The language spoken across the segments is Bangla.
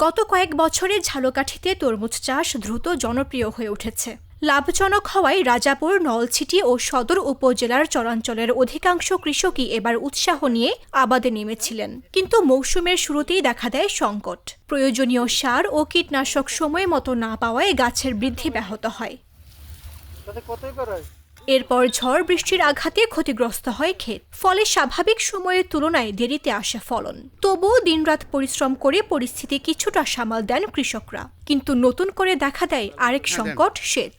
গত কয়েক বছরে ঝালকাঠিতে তরমুজ চাষ দ্রুত জনপ্রিয় হয়ে উঠেছে। লাভজনক হওয়ায় রাজাপুর, নলছিটি ও সদর উপজেলার চরাঞ্চলের অধিকাংশ কৃষকই এবার উৎসাহ নিয়ে আবাদে নেমেছিলেন। কিন্তু মৌসুমের শুরুতেই দেখা দেয় সংকট। প্রয়োজনীয় সার ও কীটনাশক সময় মতো না পাওয়ায় গাছের বৃদ্ধি ব্যাহত হয়। এরপর ঝড় বৃষ্টির আঘাতে ক্ষতিগ্রস্ত হয় ক্ষেত, ফলে স্বাভাবিক সময়ের তুলনায় দেরিতে আসে ফলন। তবুও দিনরাত পরিশ্রম করে পরিস্থিতি কিছুটা সামাল দেন কৃষকরা। কিন্তু নতুন করে দেখা দেয় আরেক সংকট, সেচ।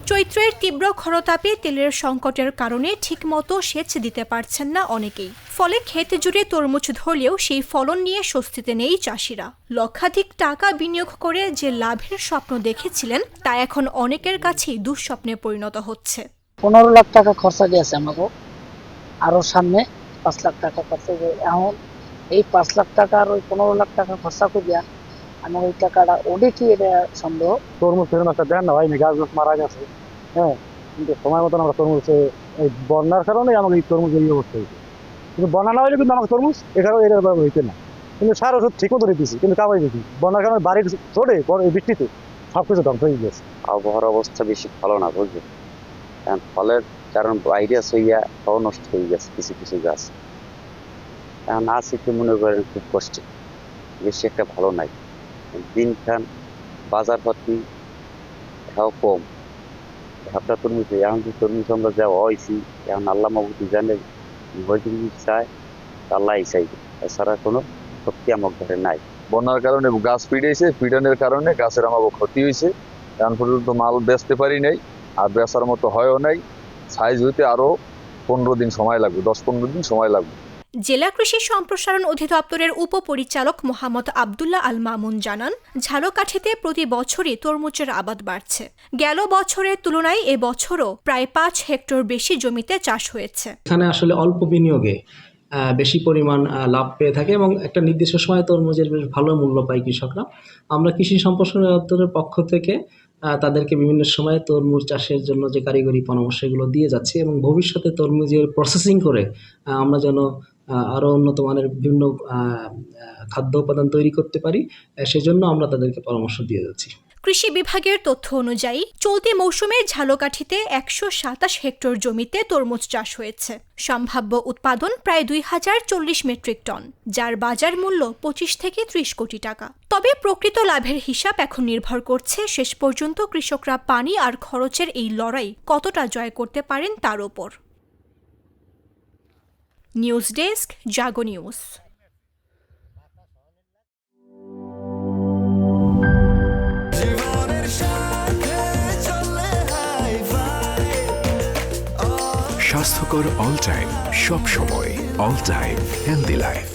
চৈত্রের তীব্র খরতাপে তেলের সংকটের কারণে ঠিকমতো সেচ দিতে পারছেন না অনেকেই। ফলে ক্ষেত জুড়ে তরমুজ ধরলেও সেই ফলন নিয়ে স্বস্তিতে নেই চাষিরা। লক্ষাধিক টাকা বিনিয়োগ করে যে লাভের স্বপ্ন দেখেছিলেন তা এখন অনেকের কাছেই দুঃস্বপ্নে পরিণত হচ্ছে। 15 লাখ টাকা খরচা গেছে আমাকে, আরো সামনে 5 লাখ টাকা খরচা। এখন এই 5 লাখ টাকা আর ওই 15 লাখ টাকা খরচা করিয়া আমি ওই টাকাটা ওডে কি এটা সম্ভব? তরমুজ সেরকম একটা দেন না হয়নি, গাছ মারা গেছে। হ্যাঁ, কিন্তু সময় মতন আমরা তরমুজ, এই বন্যার কারণে আমাকে এই তরমুজ এই অবস্থা হয়েছে। কিন্তু বন্যা না হলে কিন্তু আমাকে তরমুজ এখানে এটা হইতে না। কিন্তু সার ওষুধ ঠিক মতো দিতেছি, কিন্তু কামাই দিচ্ছি। বন্যার কারণে বাড়ির চড়ে এই বৃষ্টিতে সবকিছু ধ্বংস হয়ে গেছে। আবহাওয়ার অবস্থা বেশি ভালো না, বুঝলেন। কারণ ফলের কারণ ভাইরাস হইয়া সব নষ্ট হয়ে গেছে কিছু কিছু গাছ। এখন আছে কি মনে করেন খুব কষ্টে, বেশি একটা ভালো নাই। দিনখান বাজারপাতি এটাও কম। একটা তরমুজ এখন যে তরমুজ আমরা যা হয়েছি, এখন আল্লাহ মাহবুদি জানে হয়তো চায় আল্লাহ চাইবে, এছাড়া কোনো শক্তি আমার ঘরে নাই। বন্যার কারণে গাছ পিড়েছে, পিডানের কারণে গাছের আমাকে ক্ষতি হয়েছে। এখন পর্যন্ত মাল বেচতে পারি নাই, আর বেচার মতো হয়ও নাই। সাইজ হইতে আরো 15 দিন সময় লাগবে, 10-15 দিন সময় লাগবে। জেলা কৃষি সম্প্রসারণ অধিদপ্তরের উপপরিচালক মোহাম্মদ আবদুল্লাহ আল মামুন জানান, ঝালকাঠিতে প্রতি বছরই তরমুজের আবাদ বাড়ছে। গেল বছরের তুলনায় এবছরও প্রায় 5 হেক্টর বেশি জমিতে চাষ হয়েছে। এখানে আসলে অল্প বিনিয়োগে বেশি পরিমাণ লাভ পেয়ে থাকে এবং একটা নির্দিষ্ট সময় তরমুজের বেশ ভালো মূল্য পায় কৃষকরা। আমরা কৃষি সম্প্রসারণ দপ্তরের পক্ষ থেকে তাদেরকে বিভিন্ন সময়ে তরমুজ চাষের জন্য যে কারিগরি পরামর্শ এগুলো দিয়ে যাচ্ছি এবং ভবিষ্যতে তরমুজের প্রসেসিং করে আমরা যেন আরও উন্নত মানের বিভিন্ন খাদ্য উপাদান তৈরি করতে পারি, সেজন্য আমরা তাদেরকে পরামর্শ দিয়ে যাচ্ছি। কৃষি বিভাগের তথ্য অনুযায়ী চলতি মৌসুমে ঝালকাঠিতে 127 হেক্টর জমিতে তরমুজ চাষ হয়েছে। সম্ভাব্য উৎপাদন প্রায় 2040 মেট্রিক টন, যার বাজার মূল্য 25 থেকে 30 কোটি টাকা। তবে প্রকৃত লাভের হিসাব এখন নির্ভর করছে শেষ পর্যন্ত কৃষকরা পানি আর খরচের এই লড়াই কতটা জয় করতে পারেন তার ওপর। নিউজ ডেস্ক, জাগো নিউজ। স্বাস্থ্যকর অল টাইম, সব সময় অল টাইম হেলদি লাইফ।